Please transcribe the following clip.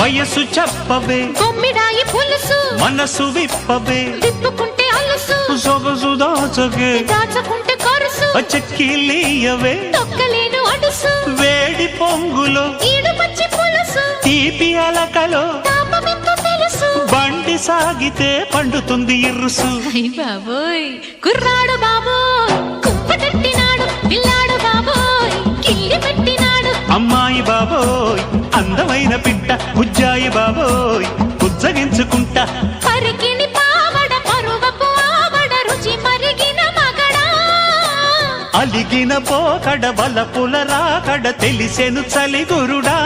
వయసు చెప్పవే కొమ్మిడాయి పులుసు మనసు విప్పవే తిప్పుకుంటే అలుసు సొగసు దాచగే దాచకుంటే కరుసు చెక్కిలీయవే తొక్కలేను అడుసు వేడి పొంగులో ఈడు పచ్చి పులుసు తీపి అలకలో తాపమెంతో తెలుసు బండి సాగితే పండుతుంది ఇరుసు అయ్ బాబోయ్ కుర్రాడు బాబోయ్ కుప్పటట్టినాడు పిల్లాడు బాబోయ్ కిల్లి పెట్టినాడు అమ్మాయి బాబోయ్ అందమైన పిట్ట ఉజ్జాయి బాబోయ్ ఉజ్జగించుకుంటా పరికిని పావడ పరువపు ఆవడ రుచి మరిగిన మగడా అలిగిన పోకడ బలపుల రాకడ తెలిసెను చలిగురుడా